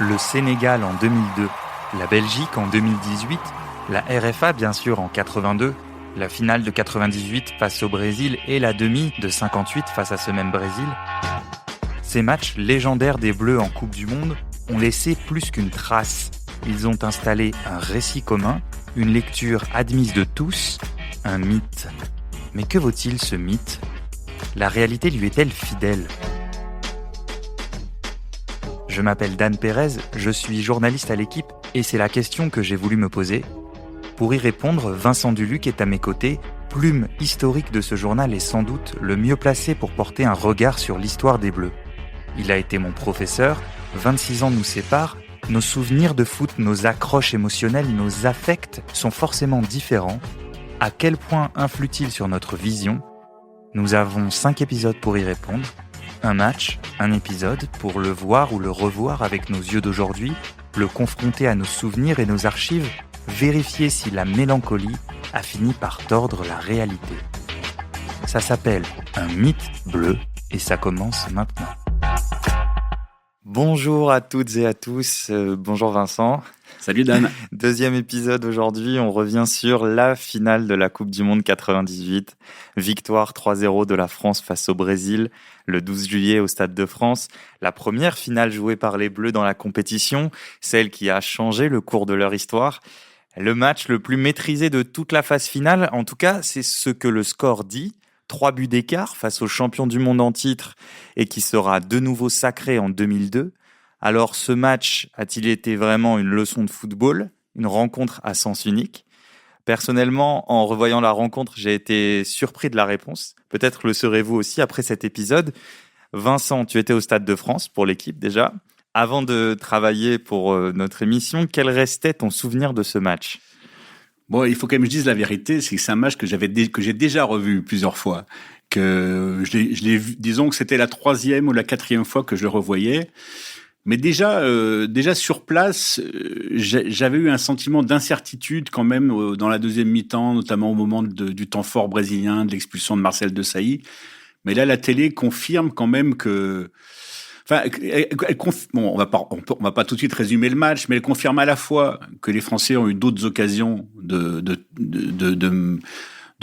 Le Sénégal en 2002, la Belgique en 2018, la RFA bien sûr en 82, la finale de 98 face au Brésil et la demi de 58 face à ce même Brésil. Ces matchs légendaires des Bleus en Coupe du Monde ont laissé plus qu'une trace. Ils ont installé un récit commun, une lecture admise de tous, un mythe. Mais que vaut-il ce mythe ? La réalité lui est-elle fidèle ? Je m'appelle Dan Pérez, je suis journaliste à l'équipe et c'est la question que j'ai voulu me poser. Pour y répondre, Vincent Duluc est à mes côtés, plume historique de ce journal et sans doute le mieux placé pour porter un regard sur l'histoire des Bleus. Il a été mon professeur, 26 ans nous séparent, nos souvenirs de foot, nos accroches émotionnelles, nos affects sont forcément différents. À quel point influe-t-il sur notre vision ? Nous avons 5 épisodes pour y répondre. Un match, un épisode, pour le voir ou le revoir avec nos yeux d'aujourd'hui, le confronter à nos souvenirs et nos archives, vérifier si la mélancolie a fini par tordre la réalité. Ça s'appelle un mythe bleu et ça commence maintenant. Bonjour à toutes et à tous, bonjour Vincent. Salut Dan. Deuxième épisode aujourd'hui, on revient sur la finale de la Coupe du Monde 98. Victoire 3-0 de la France face au Brésil le 12 juillet au Stade de France. La première finale jouée par les Bleus dans la compétition, celle qui a changé le cours de leur histoire. Le match le plus maîtrisé de toute la phase finale, en tout cas c'est ce que le score dit. 3 buts d'écart face au champion du monde en titre et qui sera de nouveau sacré en 2002. Alors ce match a-t-il été vraiment une leçon de football, une rencontre à sens unique ? Personnellement, en revoyant la rencontre, j'ai été surpris de la réponse. Peut-être le serez-vous aussi après cet épisode. Vincent, tu étais au Stade de France pour l'équipe déjà. Avant de travailler pour notre émission, quel restait ton souvenir de ce match ? Bon, il faut quand même que je dise la vérité, c'est que c'est un match que j'ai déjà revu plusieurs fois. Que je l'ai vu, disons que c'était la 3e ou la 4e fois que je le revoyais. Mais déjà sur place, j'avais eu un sentiment d'incertitude quand même dans la deuxième mi-temps, notamment au moment du temps fort brésilien, de l'expulsion de Marcel Desailly. Mais là, la télé confirme quand même que, enfin, bon, on va pas tout de suite résumer le match, mais elle confirme à la fois que les Français ont eu d'autres occasions de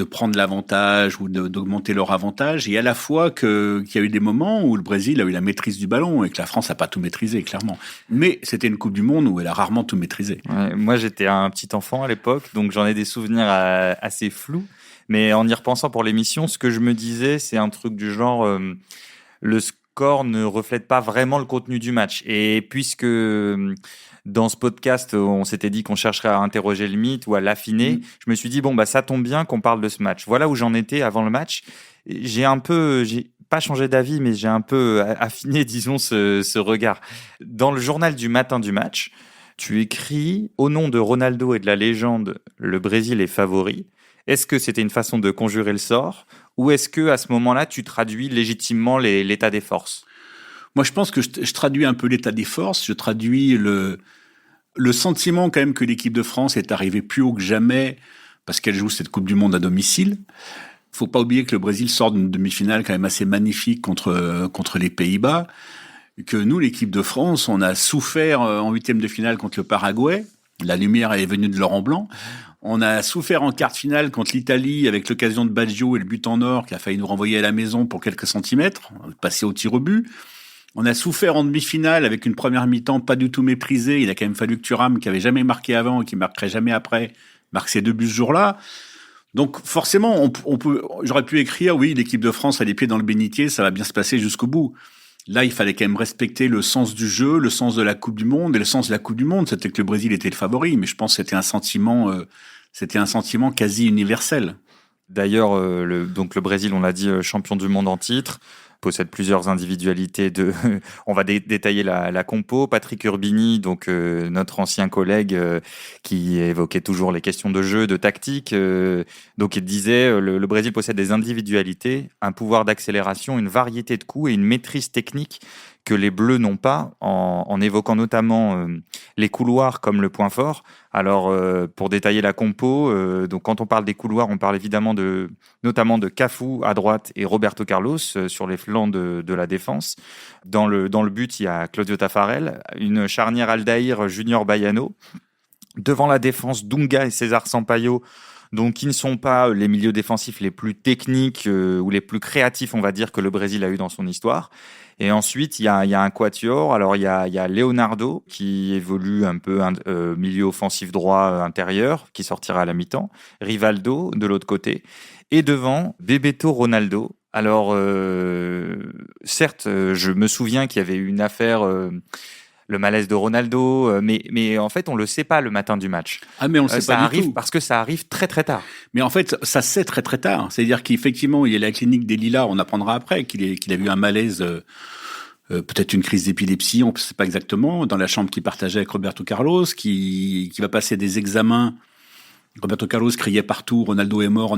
prendre l'avantage ou d'augmenter leur avantage, et à la fois qu'il y a eu des moments où le Brésil a eu la maîtrise du ballon et que la France n'a pas tout maîtrisé, clairement. Mais c'était une Coupe du Monde où elle a rarement tout maîtrisé. Ouais, moi, j'étais un petit enfant à l'époque, donc j'en ai des souvenirs assez flous. Mais en y repensant pour l'émission, ce que je me disais, c'est un truc du genre... le score ne reflète pas vraiment le contenu du match. Et puisque... dans ce podcast, on s'était dit qu'on chercherait à interroger le mythe ou à l'affiner. Je me suis dit, ça tombe bien qu'on parle de ce match. Voilà où j'en étais avant le match. J'ai pas changé d'avis, mais j'ai un peu affiné, disons, ce regard. Dans le journal du matin du match, tu écris « Au nom de Ronaldo et de la légende, le Brésil est favori ». Est-ce que c'était une façon de conjurer le sort ou est-ce que à ce moment-là, tu traduis légitimement l'état des forces ? Moi, je pense que je traduis un peu l'état des forces. Je traduis le sentiment quand même que l'équipe de France est arrivée plus haut que jamais parce qu'elle joue cette Coupe du Monde à domicile. Faut pas oublier que le Brésil sort d'une demi-finale quand même assez magnifique contre les Pays-Bas. Que nous, l'équipe de France, on a souffert en 8e de finale contre le Paraguay. La lumière est venue de Laurent Blanc. On a souffert en quart de finale contre l'Italie avec l'occasion de Baggio et le but en or qui a failli nous renvoyer à la maison pour quelques centimètres, passer au tir au but. On a souffert en demi-finale avec une première mi-temps pas du tout méprisée. Il a quand même fallu que Thuram, qui avait jamais marqué avant et qui marquerait jamais après, marque ses 2 buts ce jour-là. Donc forcément, j'aurais pu écrire, oui, l'équipe de France a les pieds dans le bénitier, ça va bien se passer jusqu'au bout. Là, il fallait quand même respecter le sens du jeu, le sens de la Coupe du Monde. Et le sens de la Coupe du Monde, c'était que le Brésil était le favori. Mais je pense que c'était un sentiment quasi universel. D'ailleurs, le Brésil, on l'a dit, champion du monde en titre, possède plusieurs individualités. On va détailler la compo. Patrick Urbini, donc notre ancien collègue qui évoquait toujours les questions de jeu, de tactique. Donc il disait le Brésil possède des individualités, un pouvoir d'accélération, une variété de coups et une maîtrise technique que les Bleus n'ont pas, en évoquant notamment les couloirs comme le point fort. Alors, pour détailler la compo, donc quand on parle des couloirs, on parle évidemment notamment de Cafu à droite et Roberto Carlos sur les flancs de la défense. Dans le but, il y a Claudio Taffarel, une charnière Aldair Junior Baiano. Devant la défense, Dunga et César Sampaio, donc qui ne sont pas les milieux défensifs les plus techniques ou les plus créatifs, on va dire, que le Brésil a eu dans son histoire. Et ensuite, il y a un quatuor. Alors, il y a Leonardo, qui évolue un peu milieu offensif droit intérieur, qui sortira à la mi-temps. Rivaldo, de l'autre côté. Et devant, Bebeto Ronaldo. Alors, certes, je me souviens qu'il y avait eu une affaire... le malaise de Ronaldo, mais en fait, on le sait pas le matin du match. Ah, mais on le sait pas du tout. Parce que ça arrive très très tard. Mais en fait, ça se sait très très tard. C'est-à-dire qu'effectivement, il y a la clinique des Lilas, on apprendra après qu'il a eu un malaise, peut-être une crise d'épilepsie, on ne sait pas exactement, dans la chambre qu'il partageait avec Roberto Carlos, qui va passer des examens. Roberto Carlos criait partout « Ronaldo est mort »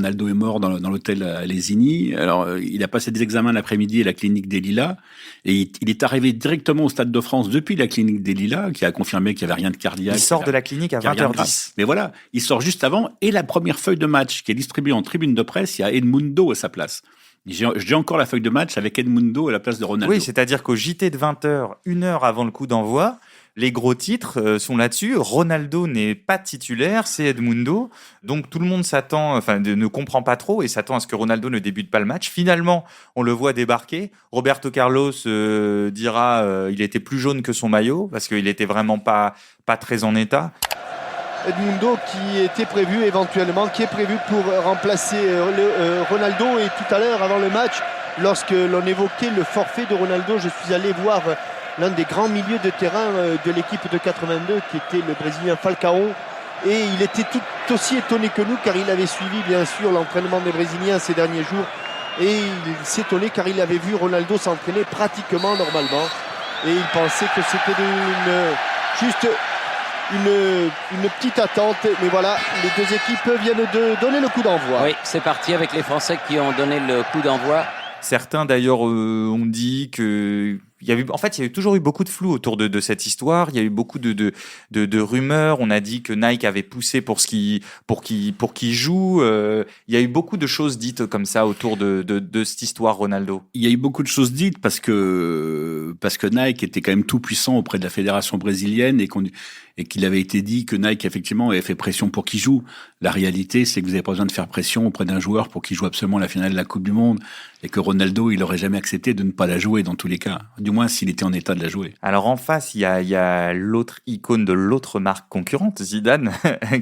dans l'hôtel à Lesigny. Alors, il a passé des examens l'après-midi à la clinique des Lilas et il est arrivé directement au Stade de France depuis la clinique des Lilas, qui a confirmé qu'il n'y avait rien de cardiaque. Il sort de la clinique à 20h10. Mais voilà, il sort juste avant et la première feuille de match qui est distribuée en tribune de presse, il y a Edmundo à sa place. J'ai encore la feuille de match avec Edmundo à la place de Ronaldo. Oui, c'est-à-dire qu'au JT de 20h, 1 heure avant le coup d'envoi, les gros titres sont là-dessus. Ronaldo n'est pas titulaire, c'est Edmundo. Donc tout le monde ne comprend pas trop et s'attend à ce que Ronaldo ne débute pas le match. Finalement, on le voit débarquer. Roberto Carlos dira il était plus jaune que son maillot parce qu'il était vraiment pas très en état. Edmundo qui est prévu pour remplacer Ronaldo. Et tout à l'heure, avant le match, lorsque l'on évoquait le forfait de Ronaldo, je suis allé voir l'un des grands milieux de terrain de l'équipe de 82 qui était le Brésilien Falcao, et il était tout aussi étonné que nous car il avait suivi bien sûr l'entraînement des Brésiliens ces derniers jours et il s'étonnait car il avait vu Ronaldo s'entraîner pratiquement normalement et il pensait que c'était juste une petite attente, mais voilà, les deux équipes viennent de donner le coup d'envoi. Oui, c'est parti avec les Français qui ont donné le coup d'envoi. Certains d'ailleurs ont dit que il y a eu toujours eu beaucoup de flou autour de cette histoire. Il y a eu beaucoup de rumeurs. On a dit que Nike avait poussé pour qu'il joue. Il y a eu beaucoup de choses dites comme ça autour de cette histoire Ronaldo. Il y a eu beaucoup de choses dites parce que Nike était quand même tout puissant auprès de la fédération brésilienne et qu'il avait été dit que Nike effectivement avait fait pression pour qu'il joue. La réalité, c'est que vous n'avez pas besoin de faire pression auprès d'un joueur pour qu'il joue absolument la finale de la Coupe du Monde et que Ronaldo, il aurait jamais accepté de ne pas la jouer dans tous les cas. Du moins s'il était en état de la jouer. Alors en face, il y a l'autre icône de l'autre marque concurrente, Zidane,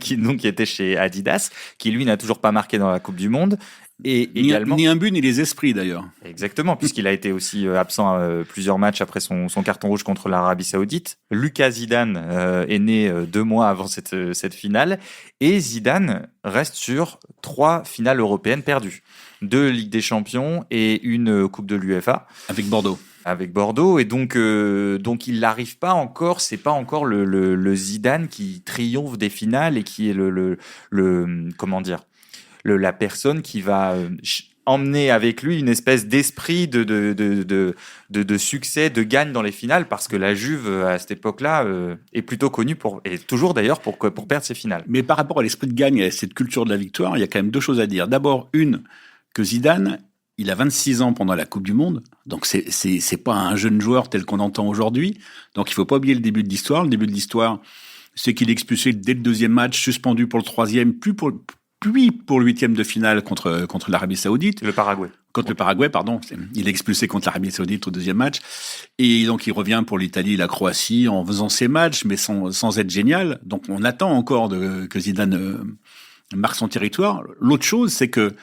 qui était chez Adidas, qui lui n'a toujours pas marqué dans la Coupe du Monde. Et également ni un but ni les esprits d'ailleurs. Exactement, puisqu'il a été aussi absent plusieurs matchs après son carton rouge contre l'Arabie Saoudite. Lucas Zidane est né 2 mois avant cette finale et Zidane reste sur 3 finales européennes perdues, 2 Ligue des Champions et une Coupe de l'UEFA avec Bordeaux et donc il n'arrive pas encore, c'est pas encore le Zidane qui triomphe des finales et qui est la personne qui va emmener avec lui une espèce d'esprit de succès, de gagne dans les finales, parce que la Juve, à cette époque-là, est plutôt connue et toujours d'ailleurs pour perdre ses finales. Mais par rapport à l'esprit de gagne et à cette culture de la victoire, il y a quand même 2 choses à dire. D'abord, que Zidane, il a 26 ans pendant la Coupe du Monde, donc c'est pas un jeune joueur tel qu'on entend aujourd'hui, donc il faut pas oublier le début de l'histoire. Le début de l'histoire, c'est qu'il est expulsé dès le 2e match, suspendu pour le 3e, puis pour le 8e de finale contre l'Arabie Saoudite. Contre le Paraguay, pardon. Il est expulsé contre l'Arabie Saoudite au 2e match. Et donc, il revient pour l'Italie et la Croatie en faisant ses matchs, mais sans être génial. Donc, on attend encore que Zidane marque son territoire. L'autre chose, c'est que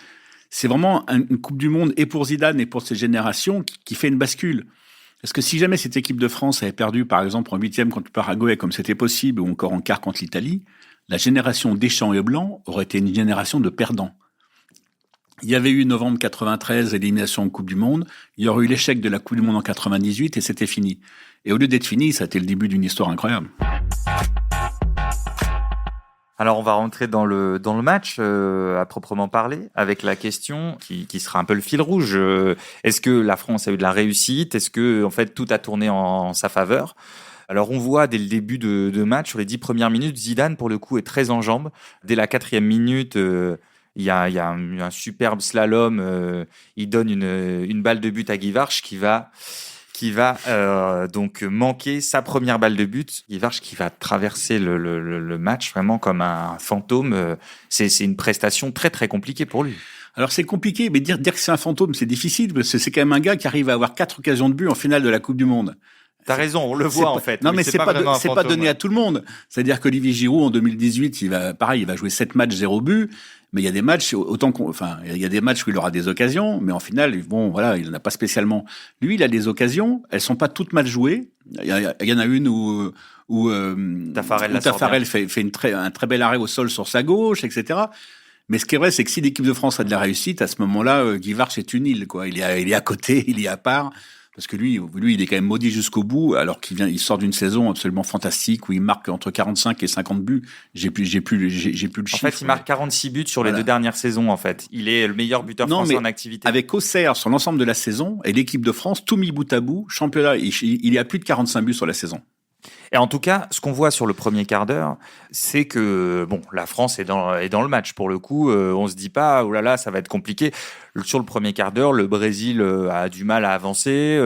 c'est vraiment une Coupe du Monde et pour Zidane et pour cette génération qui fait une bascule. Parce que si jamais cette équipe de France avait perdu, par exemple, en 8e contre le Paraguay, comme c'était possible, ou encore en quart contre l'Italie, la génération Deschamps et Blanc aurait été une génération de perdants. Il y avait eu novembre 93, l'élimination en Coupe du Monde. Il y aurait eu l'échec de la Coupe du Monde en 98 et c'était fini. Et au lieu d'être fini, ça a été le début d'une histoire incroyable. Alors, on va rentrer dans le match à proprement parler, avec la question qui sera un peu le fil rouge. Est-ce que la France a eu de la réussite? Est-ce que en fait tout a tourné en sa faveur? Alors, on voit dès le début de match, sur les 10 premières minutes, Zidane, pour le coup, est très en jambes. Dès la 4e minute, il y a un superbe slalom. Il donne une balle de but à Guy Varche qui va donc manquer sa première balle de but. Guy Varche qui va traverser le match vraiment comme un fantôme. C'est une prestation très, très compliquée pour lui. Alors c'est compliqué, mais dire que c'est un fantôme, c'est difficile, parce que c'est quand même un gars qui arrive à avoir 4 occasions de but en finale de la Coupe du Monde. T'as raison, on le voit en fait. Non, mais c'est pas fantôme. donné à tout le monde. C'est-à-dire qu'Olivier Giroud, en 2018, il va jouer 7 matchs, 0 but. Mais il y a des matchs, il y a des matchs où il aura des occasions, mais en finale, bon, voilà, il n'en a pas spécialement. Lui, il a des occasions, elles sont pas toutes mal jouées. Il y en a une où Taffarel fait un très bel arrêt au sol sur sa gauche, etc. Mais ce qui est vrai, c'est que si l'équipe de France a de la réussite, à ce moment-là, Guy Varche est une île, quoi. Il est à côté, il est à part. Parce que lui, il est quand même maudit jusqu'au bout, alors il sort d'une saison absolument fantastique où il marque entre 45 et 50 buts. J'ai plus le chiffre. En fait, il marque 46 buts sur les 2 dernières saisons, en fait. Il est le meilleur buteur français en activité. Avec Auxerre, sur l'ensemble de la saison, et l'équipe de France, tout mis bout à bout, championnat, il y a plus de 45 buts sur la saison. Et en tout cas, ce qu'on voit sur le premier quart d'heure, c'est que bon, la France est dans le match pour le coup. On se dit pas, oh là là, ça va être compliqué. Sur le premier quart d'heure, le Brésil a du mal à avancer.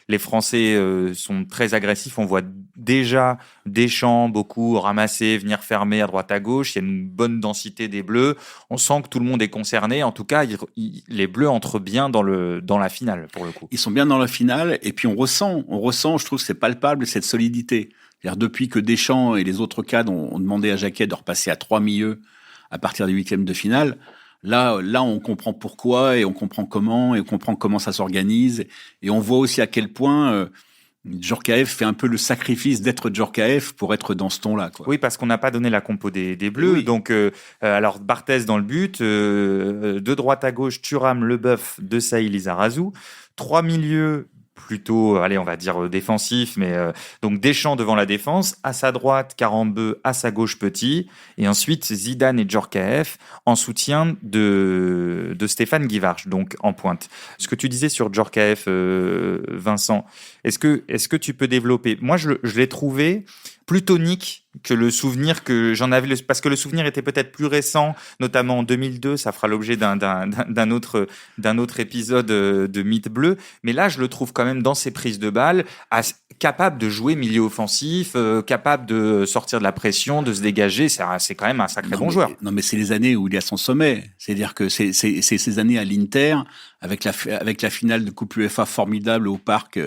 Les Français sont très agressifs. On voit déjà Deschamps beaucoup ramasser, venir fermer à droite à gauche. Il y a une bonne densité des Bleus. On sent que tout le monde est concerné. En tout cas, les Bleus entrent bien dans la finale pour le coup. Ils sont bien dans la finale et puis on ressent. Je trouve que c'est palpable cette solidité. C'est-à-dire depuis que Deschamps et les autres cadres ont demandé à Jacquet de repasser à 3 milieux à partir des 8e de finale. Là, on comprend pourquoi et on comprend comment et on comprend comment ça s'organise et on voit aussi à quel point Djorkaeff fait un peu le sacrifice d'être Djorkaeff pour être dans ce ton-là, quoi. Oui, parce qu'on n'a pas donné la compo des Bleus. Oui. Donc, alors Barthez dans le but, de droite à gauche, Thuram, Leboeuf, Desailly, Lizarazu, 3 milieux plutôt, allez, on va dire défensif, mais donc Deschamps devant la défense, à sa droite Karambeu, à sa gauche Petit, et ensuite Zidane et Djorkaeff en soutien de Stéphane Guy Varche, donc en pointe. Ce que tu disais sur Djorkaeff, Vincent, est-ce que tu peux développer? Moi, je l'ai trouvé plus tonique que le souvenir que j'en avais, parce que le souvenir était peut-être plus récent, notamment en 2002, ça fera l'objet d'un autre épisode de Mythe Bleu, mais là je le trouve quand même dans ses prises de balles capable de jouer milieu offensif, capable de sortir de la pression, de se dégager, c'est quand même un sacré bon joueur. Non mais c'est les années où il est à son sommet, c'est-à-dire que c'est ces années à l'Inter, avec la finale de Coupe UEFA formidable au Parc,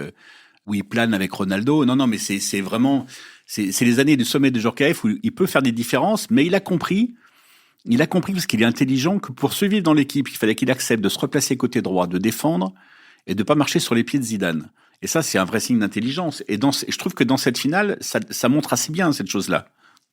où il plane avec Ronaldo. Non mais c'est vraiment... C'est les années du sommet de Djorkaeff où il peut faire des différences, mais il a compris parce qu'il est intelligent que pour survivre dans l'équipe, il fallait qu'il accepte de se replacer côté droit, de défendre et de pas marcher sur les pieds de Zidane. Et ça, c'est un vrai signe d'intelligence. Et je trouve que dans cette finale, ça montre assez bien cette chose-là.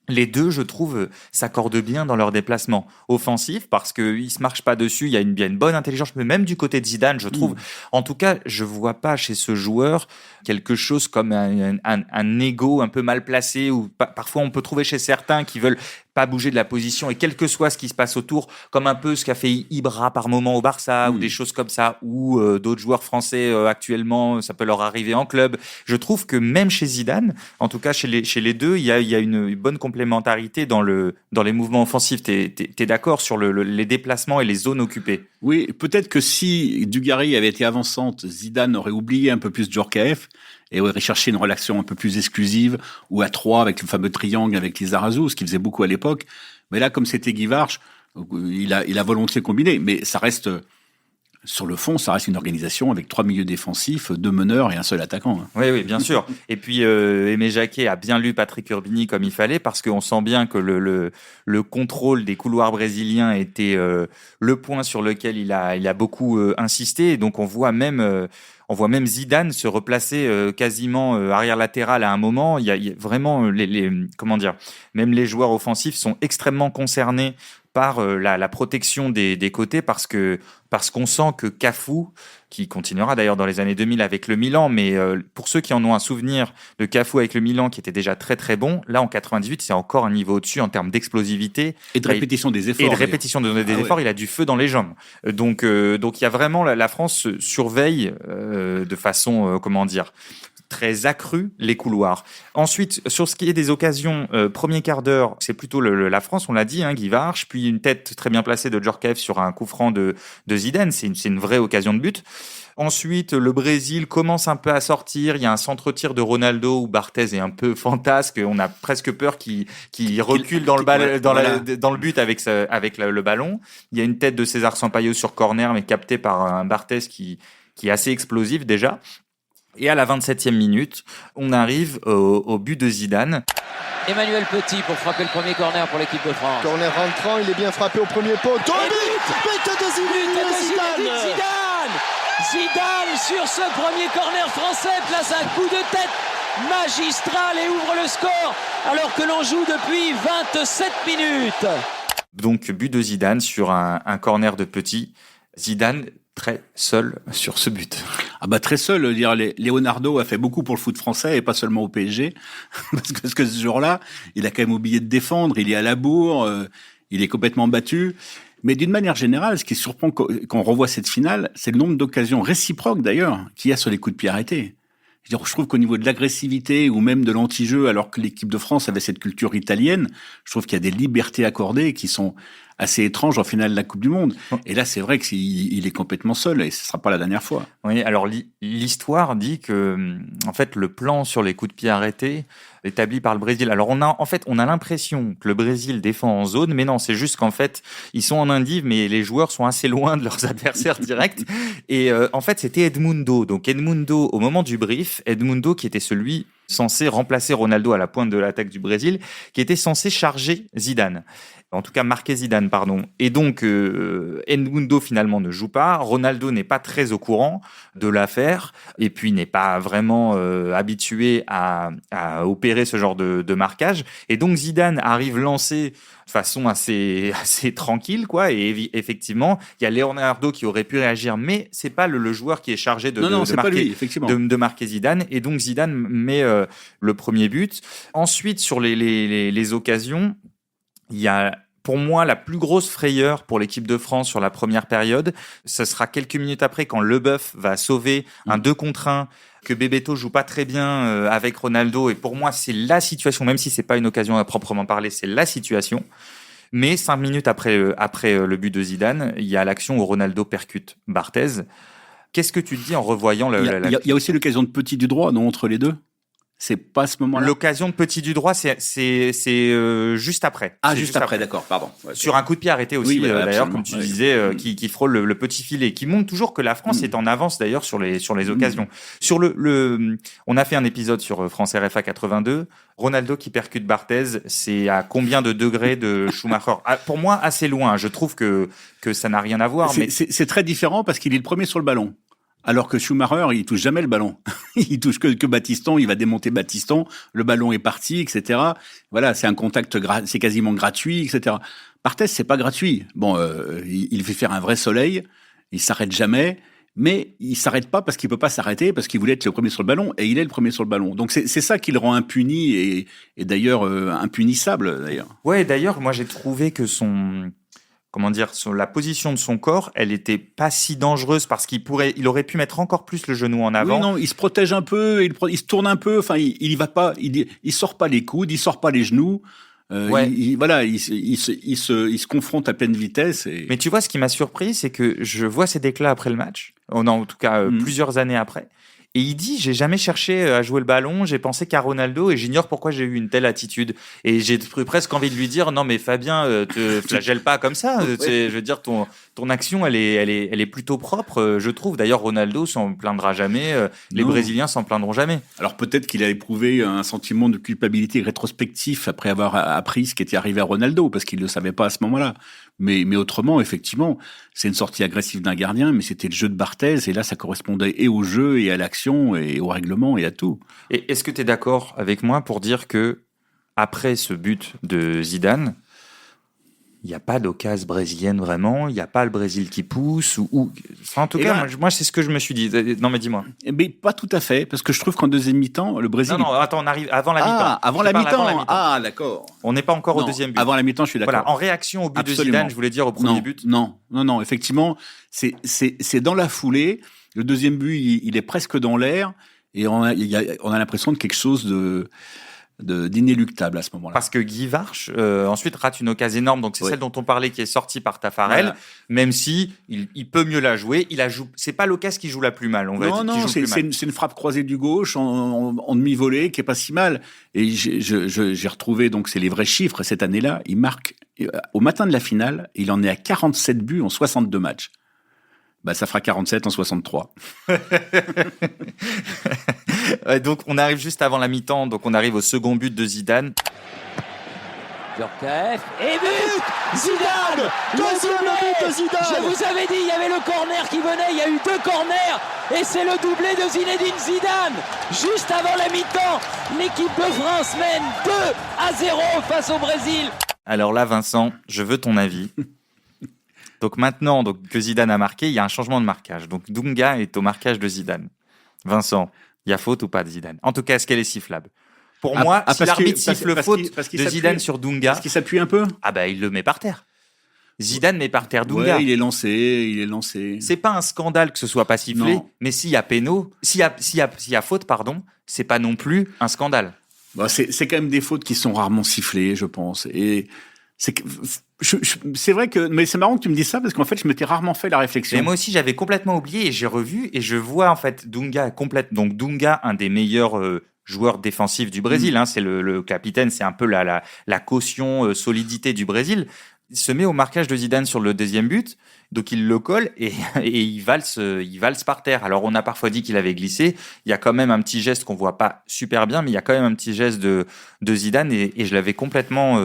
Les deux, je trouve, s'accordent bien dans leur déplacement offensif parce qu'ils se marchent pas dessus. Il y a une bonne intelligence, mais même du côté de Zidane, je trouve. En tout cas, je vois pas chez ce joueur quelque chose comme un ego un peu mal placé ou parfois on peut trouver chez certains qui veulent pas bouger de la position et quel que soit ce qui se passe autour, comme un peu ce qu'a fait Ibra par moment au Barça ou des choses comme ça, ou d'autres joueurs français actuellement, ça peut leur arriver en club. Je trouve que même chez Zidane, en tout cas chez les deux, il y a une bonne complémentarité dans les mouvements offensifs. T'es d'accord sur les déplacements et les zones occupées? Oui, peut-être que si Dugarry avait été avançante, Zidane aurait oublié un peu plus Djorkaeff et aurait cherché une relation un peu plus exclusive ou à 3 avec le fameux triangle avec Lizarazu, ce qu'il faisait beaucoup à l'époque. Mais là, comme c'était Guy Varche, il a volontiers combiné. Mais ça reste, sur le fond, ça reste une organisation avec 3 milieux défensifs, 2 meneurs et un seul attaquant. Oui, bien sûr. Et puis, Aimé Jacquet a bien lu Patrick Urbini comme il fallait parce qu'on sent bien que le contrôle des couloirs brésiliens était le point sur lequel il a beaucoup insisté. Et donc, on voit même Zidane se replacer quasiment arrière latéral à un moment. Il y a vraiment comment dire, même les joueurs offensifs sont extrêmement concernés par la protection des côtés parce qu'on sent que Cafu qui continuera d'ailleurs dans les années 2000 avec le Milan. Mais pour ceux qui en ont un souvenir de Cafu avec le Milan, qui était déjà très très bon, là en 98, c'est encore un niveau au-dessus en termes d'explosivité. Et de répétition des efforts. Et de répétition des efforts, il a du feu dans les jambes. Donc il y a vraiment, la France surveille de façon, très accru les couloirs. Ensuite, sur ce qui est des occasions, premier quart d'heure, c'est plutôt la France, on l'a dit, Guy Varche, puis une tête très bien placée de Djorkaeff sur un coup franc de Zidane, c'est une vraie occasion de but. Ensuite, le Brésil commence un peu à sortir. Il y a un centre-tir de Ronaldo où Barthez est un peu fantasque. On a presque peur qu'il recule dans le but avec le ballon. Il y a une tête de César Sampaio sur corner, mais captée par un Barthez qui est assez explosif déjà. Et à la 27e minute, on arrive au but de Zidane. Emmanuel Petit pour frapper le premier corner pour l'équipe de France. Corner rentrant, il est bien frappé au premier poteau. But de Zidane. Zidane sur ce premier corner français place un coup de tête magistral et ouvre le score alors que l'on joue depuis 27 minutes. Donc but de Zidane sur un corner de Petit. Zidane très seul sur ce but. Ah bah très seul, Leonardo a fait beaucoup pour le foot français et pas seulement au PSG, parce que ce jour-là, il a quand même oublié de défendre, il est à la bourre, il est complètement battu. Mais d'une manière générale, ce qui surprend quand on revoit cette finale, c'est le nombre d'occasions réciproques d'ailleurs qu'il y a sur les coups de pied arrêtés. Je trouve qu'au niveau de l'agressivité ou même de l'anti-jeu, alors que l'équipe de France avait cette culture italienne, je trouve qu'il y a des libertés accordées qui sont assez étranges en finale de la Coupe du Monde. Et là, c'est vrai qu'il est complètement seul et ce sera pas la dernière fois. Oui, alors l'histoire dit que, en fait, le plan sur les coups de pied arrêtés établi par le Brésil. Alors on a l'impression que le Brésil défend en zone, mais non, c'est juste qu'en fait, ils sont en indiv, mais les joueurs sont assez loin de leurs adversaires directs. Et en fait, c'était Edmundo. Donc Edmundo, au moment du brief, Edmundo qui était celui censé remplacer Ronaldo à la pointe de l'attaque du Brésil, qui était censé charger Zidane. En tout cas, marquer Zidane, pardon. Et donc, Edmundo, finalement, ne joue pas. Ronaldo n'est pas très au courant de l'affaire. Et puis, n'est pas vraiment habitué à opérer ce genre de marquage. Et donc, Zidane arrive lancé de façon assez tranquille, quoi. Et effectivement, il y a Leonardo qui aurait pu réagir, mais c'est pas le joueur qui est chargé de marquer Zidane. Et donc, Zidane met le premier but. Ensuite, sur les occasions, il y a, pour moi, la plus grosse frayeur pour l'équipe de France sur la première période. Ce sera quelques minutes après quand Leboeuf va sauver un 2 contre 1 que Bebeto joue pas très bien avec Ronaldo. Et pour moi, c'est la situation, même si c'est pas une occasion à proprement parler, c'est la situation. Mais 5 minutes après le but de Zidane, il y a l'action où Ronaldo percute Barthez. Qu'est-ce que tu te dis en revoyant il y a aussi l'occasion de Petit du droit, non, entre les deux? C'est pas à ce moment-là. L'occasion de Petit du droit, c'est juste après. Ah, juste après, d'accord, pardon. Okay. Sur un coup de pied arrêté aussi, d'ailleurs, comme tu disais, qui frôle le petit filet, qui montre toujours que la France est en avance d'ailleurs sur les occasions. Sur on a fait un épisode sur France RFA 82. Ronaldo qui percute Barthez, c'est à combien de degrés de Schumacher? Pour moi, assez loin. Je trouve que ça n'a rien à voir. C'est très différent parce qu'il est le premier sur le ballon. Alors que Schumacher, il touche jamais le ballon. Il touche que Battiston, il va démonter Battiston, le ballon est parti, etc. Voilà, c'est un contact, c'est quasiment gratuit, etc. Barthez, c'est pas gratuit. Bon, il fait faire un vrai soleil, il s'arrête jamais, mais il s'arrête pas parce qu'il peut pas s'arrêter, parce qu'il voulait être le premier sur le ballon, et il est le premier sur le ballon. Donc c'est ça qui le rend impuni, et d'ailleurs impunissable, d'ailleurs. Ouais, d'ailleurs, moi j'ai trouvé que sur la position de son corps, elle était pas si dangereuse parce il aurait pu mettre encore plus le genou en avant. Oui, non, il se protège un peu, il se tourne un peu, enfin, il y va pas, il sort pas les coudes, il sort pas les genoux. Il se confronte à pleine vitesse. Mais tu vois, ce qui m'a surpris, c'est que je vois ses déclats après le match, en tout cas plusieurs années après. Et il dit, j'ai jamais cherché à jouer le ballon, j'ai pensé qu'à Ronaldo et j'ignore pourquoi j'ai eu une telle attitude. Et j'ai presque envie de lui dire, non mais Fabien, te flagelle pas comme ça. Je veux dire, ton action, elle est plutôt propre, je trouve. D'ailleurs, Ronaldo s'en plaindra jamais, les Brésiliens s'en plaindront jamais. Alors peut-être qu'il a éprouvé un sentiment de culpabilité rétrospectif après avoir appris ce qui était arrivé à Ronaldo, parce qu'il le savait pas à ce moment-là. Mais autrement, effectivement, c'est une sortie agressive d'un gardien, mais c'était le jeu de Barthez, et là, ça correspondait et au jeu, et à l'action, et au règlement, et à tout. Et est-ce que tu es d'accord avec moi pour dire que, après ce but de Zidane, il n'y a pas d'occasion brésilienne vraiment, il n'y a pas le Brésil qui pousse. Enfin, en tout Et cas, là- moi, c'est ce que je me suis dit. Non, mais dis-moi. Mais pas tout à fait, parce que je trouve qu'en deuxième mi-temps, le Brésil... Non, attends, on arrive avant la mi-temps. avant Je la parle mi-temps. Ah, d'accord. On n'est pas encore au Non, deuxième but. Avant la mi-temps, je suis d'accord. Voilà, en réaction au but Absolument. de Zidane, je voulais dire au premier but. Non, effectivement, c'est dans la foulée. Le deuxième but, il est presque dans l'air, et on a l'impression de quelque chose d'inéluctable à ce moment-là. Parce que Guy Varche ensuite rate une occasion énorme, donc c'est Oui. celle dont on parlait qui est sortie par Tafarel, Voilà. même si il peut mieux la jouer. C'est pas l'occasion qui joue la plus mal, on va dire. Non, c'est une frappe croisée du gauche en demi-volée qui est pas si mal. Et j'ai retrouvé, donc c'est les vrais chiffres, cette année-là, il marque, au matin de la finale, il en est à 47 buts en 62 matchs. Bah, ça fera 47 en 63. Donc on arrive juste avant la mi-temps, donc on arrive au second but de Zidane. Djorkaeff et but Zidane. Deuxième but de Zidane. Je vous avais dit, il y avait le corner qui venait, il y a eu 2 corners et c'est le doublé de Zinedine Zidane. Juste avant la mi-temps, l'équipe de France mène 2-0 face au Brésil. Alors là, Vincent, je veux ton avis. Donc maintenant que Zidane a marqué, il y a un changement de marquage. Donc Dunga est au marquage de Zidane. Vincent, il y a faute ou pas de Zidane? En tout cas, est-ce qu'elle est sifflable? Pour moi, si l'arbitre siffle faute de Zidane sur Dunga, Est-ce qu'il s'appuie un peu? ah bah il le met par terre. Zidane met par terre Dunga. Ouais, il est lancé. C'est pas un scandale que ce soit pas sifflé, Non. mais s'il y a s'il y a faute, c'est pas non plus un scandale. Bah, c'est quand même des fautes qui sont rarement sifflées, je pense. Et c'est vrai que, mais c'est marrant que tu me dises ça parce qu'en fait, je m'étais rarement fait la réflexion. Mais moi aussi, j'avais complètement oublié et j'ai revu et je vois en fait Dunga donc Dunga, un des meilleurs joueurs défensifs du Brésil. C'est le capitaine, c'est un peu la caution solidité du Brésil. Il se met au marquage de Zidane sur le deuxième but, donc il le colle et il valse par terre. Alors on a parfois dit qu'il avait glissé. Il y a quand même un petit geste qu'on voit pas super bien, mais il y a quand même un petit geste de Zidane et je l'avais complètement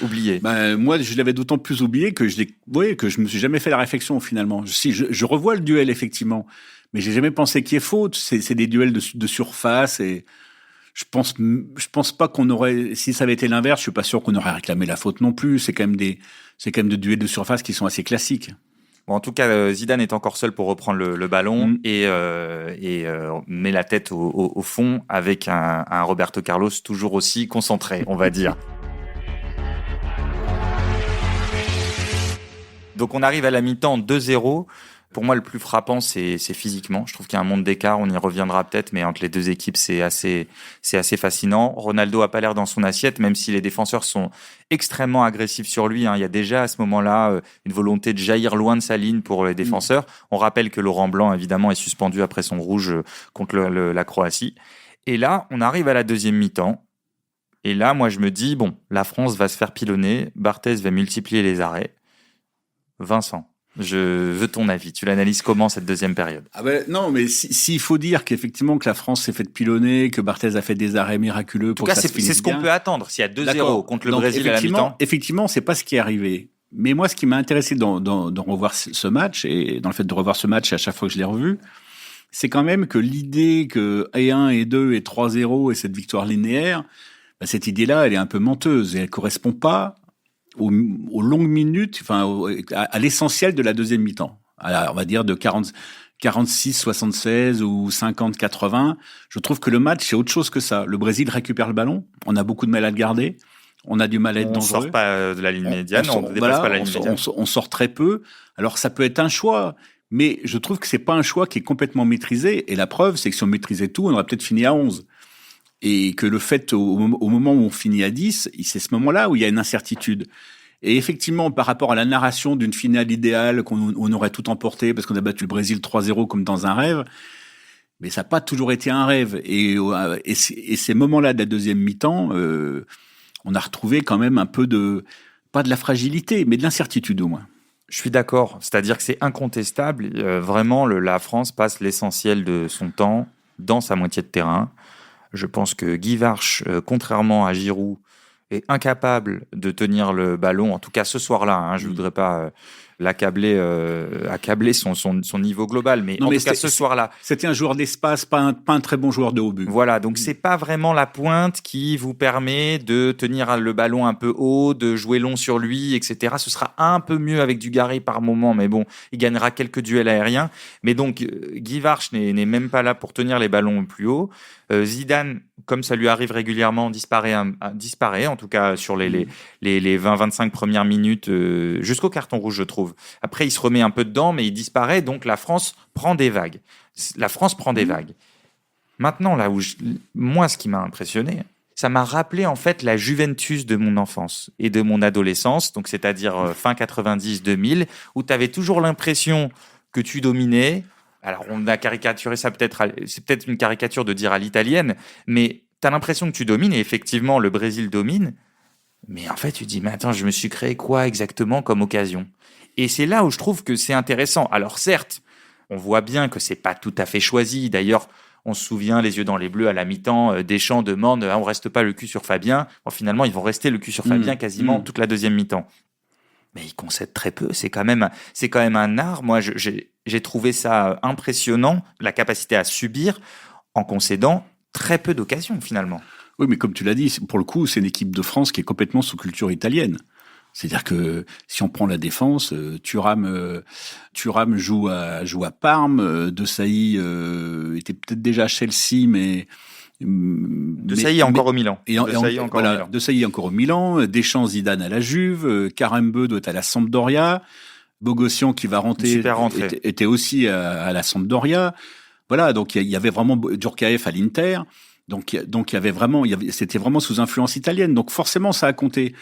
oublié. Ben, moi, je l'avais d'autant plus oublié que je me suis jamais fait la réflexion finalement. Si je revois le duel effectivement, mais j'ai jamais pensé qu'il y ait faute. C'est des duels de surface et je pense pas qu'on aurait, si ça avait été l'inverse, je suis pas sûr qu'on aurait réclamé la faute non plus. C'est quand même des duels de surface qui sont assez classiques. Bon, en tout cas, Zidane est encore seul pour reprendre le ballon et met la tête au fond avec un Roberto Carlos toujours aussi concentré, on va dire. Donc on arrive à la mi-temps 2-0. Pour moi, le plus frappant, c'est physiquement. Je trouve qu'il y a un monde d'écart. On y reviendra peut-être, mais entre les deux équipes, c'est assez fascinant. Ronaldo a pas l'air dans son assiette, même si les défenseurs sont extrêmement agressifs sur lui. Il y a déjà à ce moment-là une volonté de jaillir loin de sa ligne pour les défenseurs. On rappelle que Laurent Blanc, évidemment, est suspendu après son rouge contre la Croatie. Et là, on arrive à la deuxième mi-temps. Et là, moi, je me dis, bon, la France va se faire pilonner. Barthez va multiplier les arrêts. Vincent, je veux ton avis. Tu l'analyses comment cette deuxième période? Ah ben non, mais s'il faut dire qu'effectivement que la France s'est fait pilonner, que Barthez a fait des arrêts miraculeux pour que ça se finisse bien. C'est ce qu'on peut attendre. S'il y a 2-0 D'accord. contre le Donc, Brésil à la mi-temps. Effectivement, c'est pas ce qui est arrivé. Mais moi, ce qui m'a intéressé dans revoir ce match et dans le fait de revoir ce match à chaque fois que je l'ai revu, c'est quand même que l'idée que et 1 et 2 et 3-0 et cette victoire linéaire, bah, cette idée-là, elle est un peu menteuse et elle correspond pas aux longues minutes, à l'essentiel de la deuxième mi-temps. On va dire de 46-76 ou 50-80. Je trouve que le match, c'est autre chose que ça. Le Brésil récupère le ballon. On a beaucoup de mal à le garder. On a du mal à être dangereux. On sort pas de la ligne médiane. On dépasse pas la ligne médiane. On sort très peu. Alors, ça peut être un choix. Mais je trouve que c'est pas un choix qui est complètement maîtrisé. Et la preuve, c'est que si on maîtrisait tout, on aurait peut-être fini à 11. Et que le fait, au moment où on finit à 10, c'est ce moment-là où il y a une incertitude. Et effectivement, par rapport à la narration d'une finale idéale, qu'on aurait tout emporté parce qu'on a battu le Brésil 3-0 comme dans un rêve, mais ça n'a pas toujours été un rêve. Et ces moments-là de la deuxième mi-temps, on a retrouvé quand même un peu pas de la fragilité, mais de l'incertitude au moins. Je suis d'accord. C'est-à-dire que c'est incontestable. Vraiment, la France passe l'essentiel de son temps dans sa moitié de terrain. Je pense que Guy Varche, contrairement à Giroud, est incapable de tenir le ballon, en tout cas ce soir-là. Je ne voudrais pas l'accabler, accabler son niveau global. Mais en tout cas, ce soir-là, c'était un joueur d'espace, pas un très bon joueur de haut but. Voilà, donc c'est pas vraiment la pointe qui vous permet de tenir le ballon un peu haut, de jouer long sur lui, etc. Ce sera un peu mieux avec Dugarry par moment, mais bon, il gagnera quelques duels aériens. Mais donc, Guy Varche n'est même pas là pour tenir les ballons plus haut. Zidane, comme ça lui arrive régulièrement, disparaît en tout cas sur les 20-25 premières minutes jusqu'au carton rouge, je trouve. Après, il se remet un peu dedans, mais il disparaît, donc la France prend des vagues. Maintenant, là où moi, ce qui m'a impressionné, ça m'a rappelé en fait la Juventus de mon enfance et de mon adolescence, donc c'est-à-dire fin 90-2000, où tu avais toujours l'impression que tu dominais. Alors, on a caricaturé ça c'est peut-être une caricature de dire à l'italienne, mais tu as l'impression que tu domines, et effectivement, le Brésil domine. Mais en fait, tu te dis, mais attends, je me suis créé quoi exactement comme occasion ? Et c'est là où je trouve que c'est intéressant. Alors certes, on voit bien que c'est pas tout à fait choisi. D'ailleurs, on se souvient, les yeux dans les bleus, à la mi-temps, Deschamps demande on reste pas le cul sur Fabien. Bon, finalement, ils vont rester le cul sur Fabien quasiment toute la deuxième mi-temps. Mais ils concèdent très peu. C'est quand même un art. Moi, j'ai trouvé ça impressionnant, la capacité à subir en concédant très peu d'occasions finalement. Oui, mais comme tu l'as dit, pour le coup, c'est une équipe de France qui est complètement sous culture italienne. C'est-à-dire que si on prend la défense, Thuram joue à Parme, De Sailly était peut-être déjà à Chelsea, mais De Sailly est encore au Milan. De Sailly encore au Milan. Deschamps, Zidane à la Juve, Karembeu doit être à la Sampdoria, Bogossian qui va rentrer était aussi à la Sampdoria. Voilà, donc il y avait vraiment Djorkaeff à l'Inter. Donc il y avait vraiment, c'était vraiment sous influence italienne. Donc forcément, ça a compté.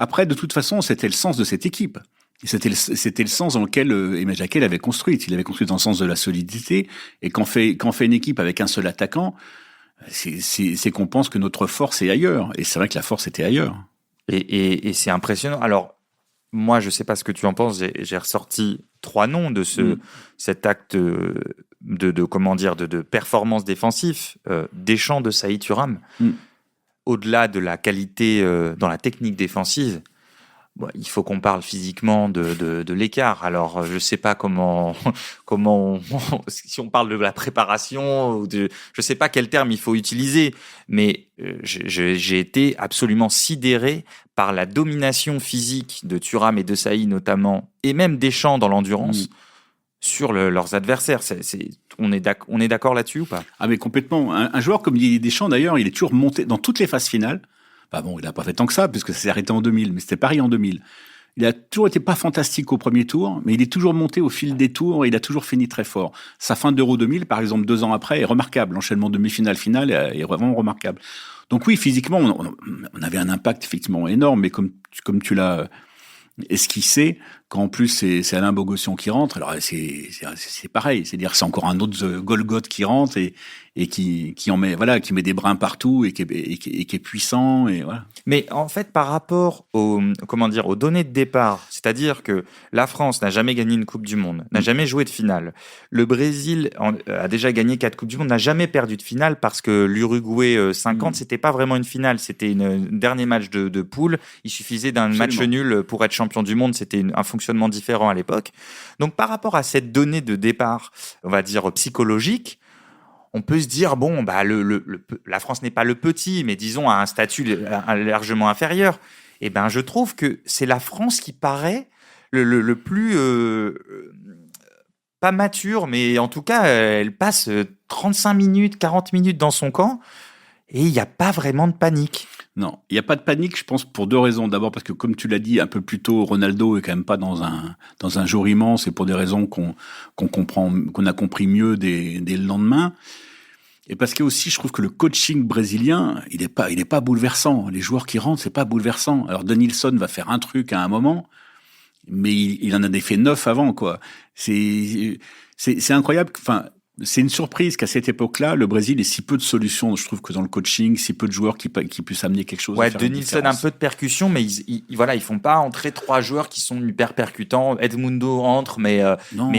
Après, de toute façon, c'était le sens de cette équipe. C'était le sens dans lequel Aimé Jacquet l'avait construite. Il l'avait construite dans le sens de la solidité. Et quand on fait une équipe avec un seul attaquant, c'est qu'on pense que notre force est ailleurs. Et c'est vrai que la force était ailleurs. Et c'est impressionnant. Alors, moi, je sais pas ce que tu en penses. J'ai ressorti 3 noms de cet acte de performance défensif. Deschamps, De Sailly, Thuram. Au-delà de la qualité dans la technique défensive, il faut qu'on parle physiquement de l'écart. Alors, je ne sais pas si on parle de la préparation, je ne sais pas quel terme il faut utiliser, mais j'ai été absolument sidéré par la domination physique de Thuram et De Sailly notamment, et même Deschamps dans l'endurance, sur leurs adversaires. On est d'accord là-dessus ou pas ? Ah mais complètement. Un joueur comme Didier Deschamps, d'ailleurs, il est toujours monté dans toutes les phases finales. Bah bon, il n'a pas fait tant que ça, puisque ça s'est arrêté en 2000, mais c'était Paris en 2000. Il a toujours été pas fantastique au premier tour, mais il est toujours monté au fil des tours et il a toujours fini très fort. Sa fin d'Euro 2000, par exemple, 2 ans après, est remarquable. L'enchaînement demi-finale, finale est vraiment remarquable. Donc oui, physiquement, on avait un impact effectivement énorme, mais comme tu l'as esquissé, quand en plus c'est Alain Bogossian qui rentre, alors c'est pareil, c'est-à-dire c'est encore un autre Golgoth qui rentre et qui met des brins partout et qui est puissant et voilà. Mais en fait, par rapport aux données de départ, c'est-à-dire que la France n'a jamais gagné une Coupe du Monde, n'a jamais joué de finale. Le Brésil a déjà gagné 4 Coupes du Monde, n'a jamais perdu de finale parce que l'Uruguay 50, c'était pas vraiment une finale, c'était un dernier match de poule. Il suffisait d'un match nul pour être champion du monde, c'était un fonctionnement différent à l'époque. Donc par rapport à cette donnée de départ, on va dire psychologique, on peut se dire, bon, la France n'est pas le petit, mais disons à un statut largement inférieur. Et ben, je trouve que c'est la France qui paraît le plus pas mature, mais en tout cas, elle passe 35 minutes, 40 minutes dans son camp et il n'y a pas vraiment de panique. Non, il n'y a pas de panique, je pense, pour 2 raisons. D'abord parce que, comme tu l'as dit un peu plus tôt, Ronaldo est quand même pas dans un jour immense, et pour des raisons qu'on a compris mieux dès le lendemain. Et parce que aussi, je trouve que le coaching brésilien, il est pas bouleversant. Les joueurs qui rentrent, c'est pas bouleversant. Alors, Denilson va faire un truc à un moment, mais il en a fait 9 avant, quoi. C'est incroyable. Enfin, C'est une surprise qu'à cette époque-là, le Brésil ait si peu de solutions. Je trouve que dans le coaching, si peu de joueurs qui puissent amener quelque chose. Ouais, Denilson un peu de percussion, mais ils font pas entrer 3 joueurs qui sont hyper percutants. Edmundo entre, mais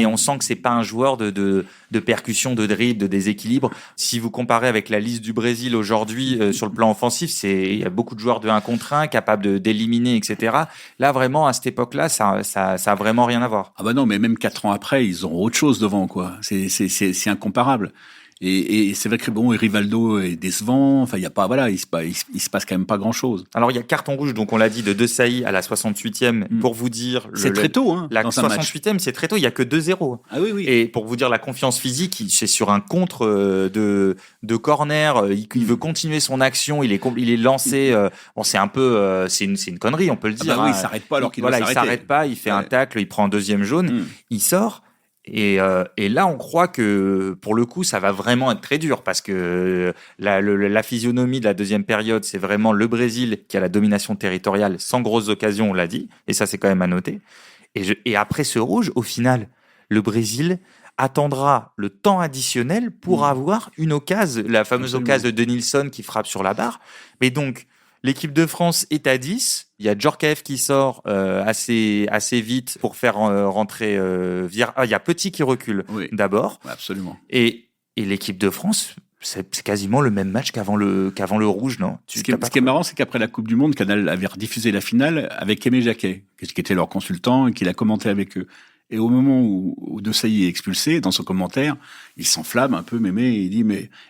on sent que c'est pas un joueur de percussion, de dribble, de déséquilibre. Si vous comparez avec la liste du Brésil aujourd'hui sur le plan offensif, il y a beaucoup de joueurs de 1 contre 1 capables d'éliminer, etc. Là, vraiment, à cette époque-là, ça a vraiment rien à voir. Ah bah non, mais même 4 ans après, ils ont autre chose devant, quoi. C'est incomparable. Et c'est vrai que Rivaldo est décevant. Enfin, il y a pas, voilà, il se passe quand même pas grand chose. Alors, il y a carton rouge, donc on l'a dit, de Desailly à la 68e. Pour vous dire. C'est très tôt, hein. La 68e, c'est très tôt. Il y a que 2-0. Ah oui. Et pour vous dire, la confiance physique, c'est sur un contre de corner. Il veut continuer son action. Il est lancé. Bon, c'est un peu, c'est une connerie, on peut le dire. Ah bah oui, il s'arrête pas alors qu'il doit s'arrêter. Il s'arrête pas. Il fait un tacle. Il prend un 2e jaune. Il sort. Et là, on croit que pour le coup, ça va vraiment être très dur parce que la physionomie de la 2e période, c'est vraiment le Brésil qui a la domination territoriale sans grosses occasions, on l'a dit, et ça c'est quand même à noter. Et après ce rouge, au final, le Brésil attendra le temps additionnel pour avoir une occasion, la fameuse occasion de Denilson qui frappe sur la barre. Mais donc, l'équipe de France est à 10. Il y a Djorkaeff qui sort assez vite pour faire rentrer Vieira. Il y a Petit qui recule d'abord. Absolument. Et l'équipe de France, c'est quasiment le même match qu'avant le rouge, non? Ce qui est marrant, c'est qu'après la Coupe du Monde, Canal avait rediffusé la finale avec Aimé Jacquet, qui était leur consultant et qui l'a commenté avec eux. Et au moment où Desailly est expulsé, dans son commentaire, il s'enflamme un peu, Mémé, et il dit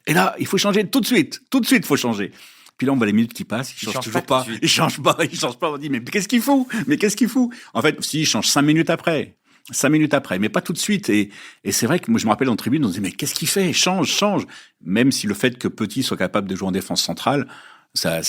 et là, il faut changer tout de suite, il faut changer. Puis là, on voit les minutes qui passent, il change toujours pas. Il change pas. On dit, mais qu'est-ce qu'il fout? En fait, si, il change 5 minutes après. 5 minutes après, mais pas tout de suite. Et c'est vrai que moi, je me rappelle en tribune, on se dit, mais qu'est-ce qu'il fait? Change. Même si le fait que Petit soit capable de jouer en défense centrale, ça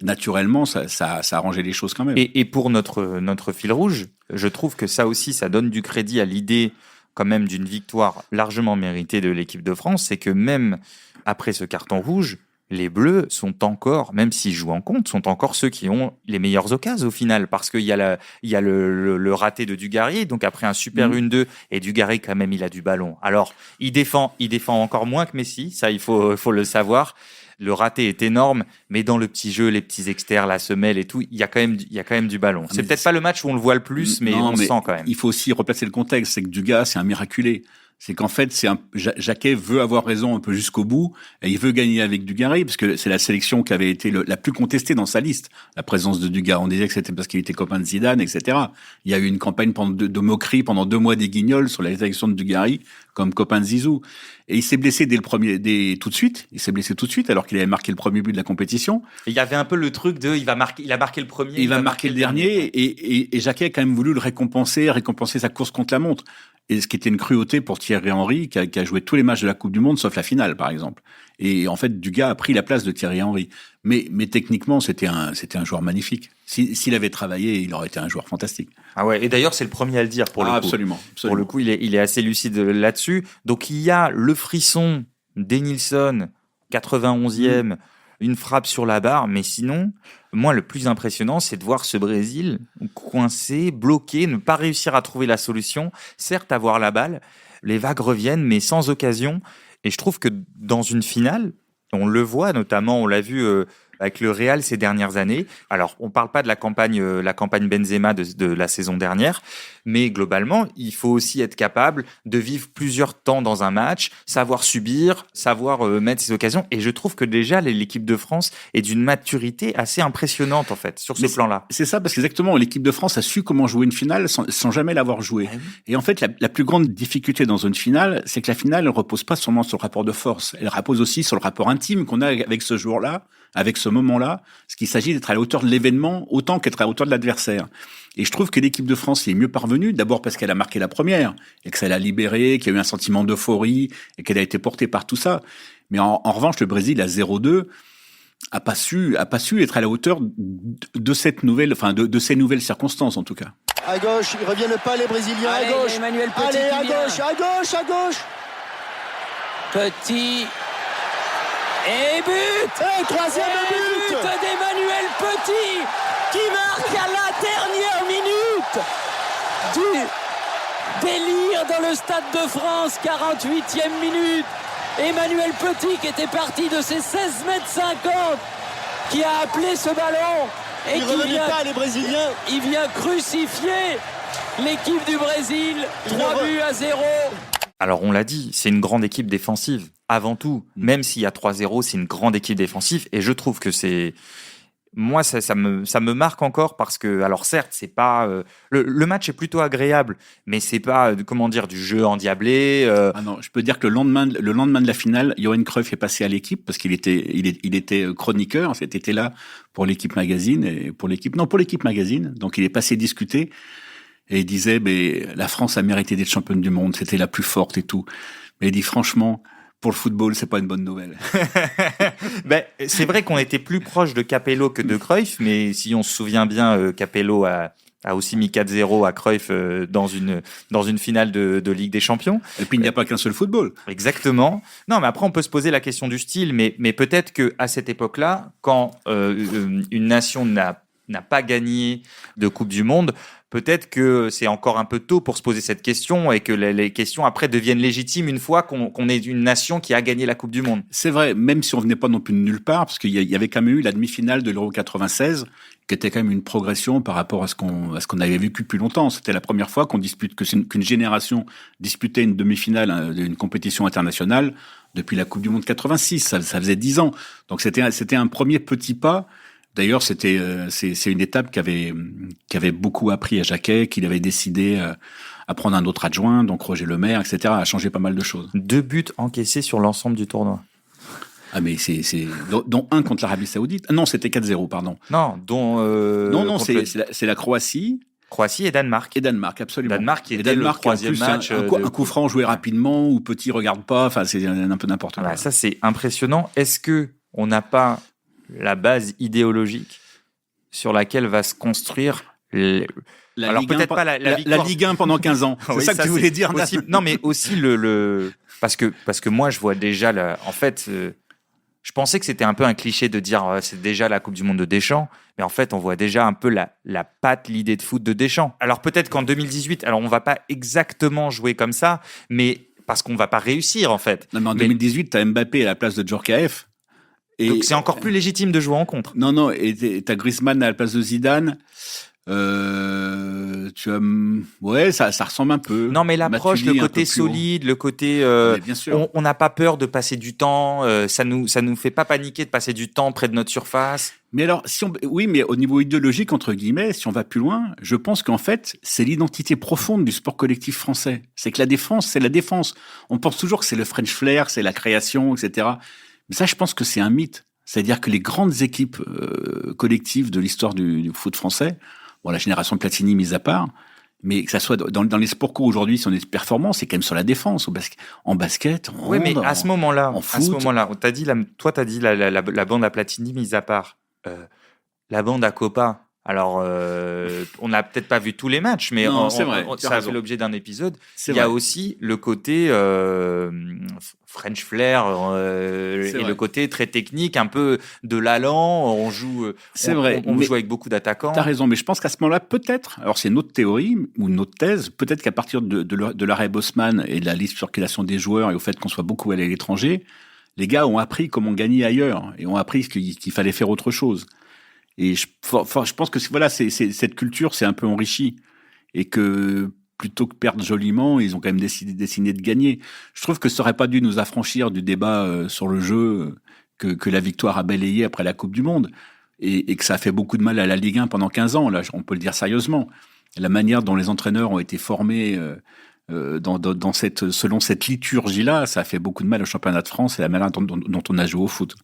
naturellement, ça a arrangé les choses quand même. Et pour notre fil rouge, je trouve que ça aussi, ça donne du crédit à l'idée quand même d'une victoire largement méritée de l'équipe de France. C'est que même après ce carton rouge, les Bleus sont encore, même s'ils jouent en compte, sont encore ceux qui ont les meilleures occasions au final, parce qu'il y a le raté de Dugarry, donc après un super 1-2, et Dugarry quand même il a du ballon. Alors il défend encore moins que Messi, ça il faut le savoir. Le raté est énorme, mais dans le petit jeu, les petits externes, la semelle et tout, il y a quand même du ballon. C'est peut-être pas le match où on le voit le plus, mais on le sent quand même. Il faut aussi replacer le contexte, c'est que Dugas, c'est un miraculé. C'est qu'en fait, Jacquet veut avoir raison un peu jusqu'au bout, et il veut gagner avec Dugarry, parce que c'est la sélection qui avait été la plus contestée dans sa liste, la présence de Dugas. On disait que c'était parce qu'il était copain de Zidane, etc. Il y a eu une campagne de moquerie pendant 2 mois des Guignols sur la sélection de Dugarry, comme copain de Zizou. Et il s'est blessé tout de suite. Il s'est blessé tout de suite, alors qu'il avait marqué le premier but de la compétition. Et il y avait un peu le truc de, il a marqué le premier. Il va marquer le dernier, et Jacquet a quand même voulu le récompenser sa course contre la montre. Et ce qui était une cruauté pour Thierry Henry, qui a joué tous les matchs de la Coupe du Monde, sauf la finale, par exemple. Et en fait, Dugas a pris la place de Thierry Henry. Mais techniquement, c'était un joueur magnifique. S'il avait travaillé, il aurait été un joueur fantastique. Ah ouais. Et d'ailleurs, c'est le premier à le dire pour le coup. Absolument. Pour le coup, il est assez lucide là-dessus. Donc, il y a le frisson d'Denilson, 91e, une frappe sur la barre. Mais sinon, moi, le plus impressionnant, c'est de voir ce Brésil coincé, bloqué, ne pas réussir à trouver la solution. Certes, avoir la balle, les vagues reviennent, mais sans occasion. Et je trouve que dans une finale, on le voit notamment, on l'a vu avec le Real ces dernières années. Alors, on ne parle pas de la campagne Benzema de la saison dernière, mais globalement, il faut aussi être capable de vivre plusieurs temps dans un match, savoir subir, savoir mettre ses occasions. Et je trouve que déjà, l'équipe de France est d'une maturité assez impressionnante, en fait, sur ce plan-là. C'est ça, parce qu'exactement, l'équipe de France a su comment jouer une finale sans jamais l'avoir jouée. Et en fait, la plus grande difficulté dans une finale, c'est que la finale ne repose pas seulement sur le rapport de force. Elle repose aussi sur le rapport intime qu'on a avec ce jour-là, avec ce moment-là, ce qu'il s'agit d'être à la hauteur de l'événement autant qu'être à la hauteur de l'adversaire. Et je trouve que l'équipe de France y est mieux parvenue, d'abord parce qu'elle a marqué la première, et que ça l'a libérée, qu'il y a eu un sentiment d'euphorie, et qu'elle a été portée par tout ça. Mais en revanche, le Brésil, à 0-2, a pas su être à la hauteur de cette nouvelle, de ces nouvelles circonstances, en tout cas. À gauche, ils reviennent pas, les Brésiliens. Allez, à gauche. Emmanuel Petit. Allez, à gauche. Petit. Et but! Et troisième but d'Emmanuel Petit qui marque à la dernière minute du délire rire dans le Stade de France, 48e minute. Emmanuel Petit, qui était parti de ses 16 mètres 50, qui a appelé ce ballon. Et il ne revenait pas, les Brésiliens. Il vient crucifier l'équipe du Brésil, 3-0. Alors on l'a dit, c'est une grande équipe défensive, avant tout. Même s'il y a 3-0, c'est une grande équipe défensive. Et je trouve que c'est... Moi, ça me marque encore parce que, alors certes, c'est pas le match est plutôt agréable, mais c'est pas du jeu endiablé. Ah non, je peux dire que le lendemain de la finale, Johan Cruyff est passé à l'équipe parce qu'il était chroniqueur, était là pour l'équipe magazine et pour l'équipe magazine. Donc il est passé discuter et il disait, mais la France a mérité d'être championne du monde, c'était la plus forte et tout. Mais il dit franchement, pour le football, c'est pas une bonne nouvelle. Ben, c'est vrai qu'on était plus proche de Capello que de Cruyff, mais si on se souvient bien, Capello a aussi mis 4-0 à Cruyff dans une finale de Ligue des Champions. Et puis il n'y a pas qu'un seul football. Exactement. Non, mais après on peut se poser la question du style, mais peut-être que à cette époque-là, quand une nation n'a pas gagné de Coupe du Monde, peut-être que c'est encore un peu tôt pour se poser cette question et que les questions après deviennent légitimes une fois qu'on est une nation qui a gagné la Coupe du Monde. C'est vrai, même si on venait pas non plus de nulle part, parce qu'il y avait quand même eu la demi-finale de l'Euro 96, qui était quand même une progression par rapport à ce qu'on avait vécu depuis longtemps. C'était la première fois qu'une génération disputait une demi-finale d'une compétition internationale depuis la Coupe du Monde 86. Ça faisait 10 ans. Donc c'était un premier petit pas. D'ailleurs, c'est une étape qui avait beaucoup appris à Jacquet, qu'il avait décidé à prendre un autre adjoint, donc Roger Lemaire, etc., à changer pas mal de choses. 2 buts encaissés sur l'ensemble du tournoi. Ah mais dont un contre l'Arabie Saoudite. Non, c'était 4-0, pardon. Non, non, c'est la Croatie. Croatie et Danemark. Et Danemark, absolument. Danemark qui était le troisième match. Un coup franc joué rapidement, ou Petit regarde pas, enfin c'est un peu n'importe quoi. Voilà, ça c'est impressionnant. Est-ce que on n'a pas la base idéologique sur laquelle va se construire alors peut-être pas la Ligue 1 pendant 15 ans. C'est oui, ça que tu voulais dire aussi, non, mais aussi parce que moi je vois déjà en fait je pensais que c'était un peu un cliché de dire c'est déjà la Coupe du Monde de Deschamps, mais en fait on voit déjà un peu la patte, l'idée de foot de Deschamps. Alors peut-être qu'en 2018, alors on va pas exactement jouer comme ça, mais parce qu'on va pas réussir en fait. Non, mais en 2018, t'as Mbappé à la place de Djorkaeff. Donc c'est encore plus légitime de jouer en contre. Non, et t'as Griezmann à la place de Zidane. Ça ressemble un peu. Non, mais l'approche, le côté solide, le côté, on n'a pas peur de passer du temps. Ça nous fait pas paniquer de passer du temps près de notre surface. Mais alors, mais au niveau idéologique entre guillemets, si on va plus loin, je pense qu'en fait, c'est l'identité profonde du sport collectif français. C'est que la défense, c'est la défense. On pense toujours que c'est le French flair, c'est la création, etc. Mais ça, je pense que c'est un mythe. C'est-à-dire que les grandes équipes collectives de l'histoire du foot français, bon, la génération de Platini mise à part, mais que ça soit dans les sports co aujourd'hui, si on est performant, c'est quand même sur la défense, en basket, oui, mais à ce moment-là, foot. T'as dit la bande à Platini mise à part, la bande à Copa. Alors, on n'a peut-être pas vu tous les matchs, mais ça a fait l'objet d'un épisode. Il y a aussi le côté French flair et le côté très technique, un peu de l'allant. On joue, on joue avec beaucoup d'attaquants. T'as raison, mais je pense qu'à ce moment-là, peut-être, alors c'est notre théorie ou notre thèse, peut-être qu'à partir de l'arrêt Bosman et de la libre circulation des joueurs et au fait qu'on soit beaucoup allé à l'étranger, les gars ont appris comment gagner ailleurs et ont appris qu'il fallait faire autre chose. Et je pense que cette culture s'est un peu enrichie et que plutôt que perdre joliment, ils ont quand même décidé de gagner. Je trouve que ça aurait pas dû nous affranchir du débat sur le jeu que la victoire a balayé après la Coupe du Monde et que ça a fait beaucoup de mal à la Ligue 1 pendant 15 ans. Là, on peut le dire sérieusement. La manière dont les entraîneurs ont été formés selon cette liturgie-là, ça a fait beaucoup de mal au championnat de France et la manière dont on a joué au foot.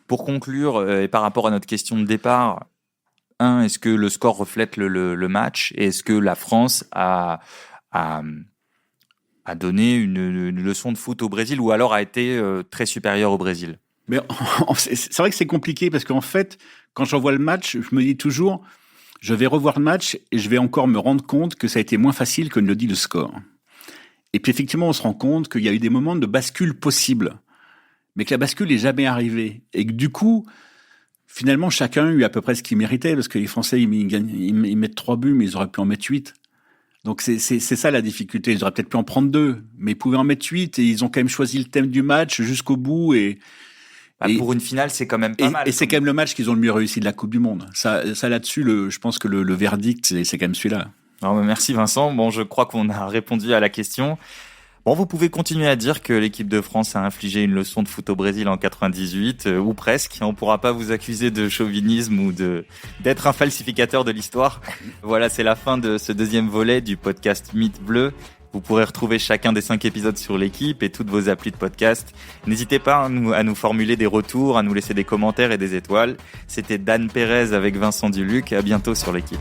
Pour conclure, et par rapport à notre question de départ, est-ce que le score reflète le match? Et est-ce que la France a donné une leçon de foot au Brésil ou alors a été très supérieure au Brésil? Mais c'est vrai que c'est compliqué parce qu'en fait, quand j'en vois le match, je me dis toujours, je vais revoir le match et je vais encore me rendre compte que ça a été moins facile que ne le dit le score. Et puis effectivement, on se rend compte qu'il y a eu des moments de bascule possibles, mais que la bascule n'est jamais arrivée. Et que du coup, finalement, chacun a eu à peu près ce qu'il méritait, parce que les Français, ils mettent 3 buts, mais ils auraient pu en mettre 8. Donc c'est ça la difficulté. Ils auraient peut-être pu en prendre 2, mais ils pouvaient en mettre 8 et ils ont quand même choisi le thème du match jusqu'au bout. Pour une finale, c'est quand même pas mal. Et c'est quand même le match qu'ils ont le mieux réussi de la Coupe du Monde. Ça là-dessus, je pense que le verdict, c'est quand même celui-là. Alors, merci Vincent. Bon, je crois qu'on a répondu à la question. Bon, vous pouvez continuer à dire que l'équipe de France a infligé une leçon de foot au Brésil en 98, ou presque. On pourra pas vous accuser de chauvinisme ou d'être un falsificateur de l'histoire. Voilà, c'est la fin de ce deuxième volet du podcast Mythe Bleu. Vous pourrez retrouver chacun des 5 épisodes sur l'équipe et toutes vos applis de podcast. N'hésitez pas à nous formuler des retours, à nous laisser des commentaires et des étoiles. C'était Dan Pérez avec Vincent Duluc. À bientôt sur l'équipe.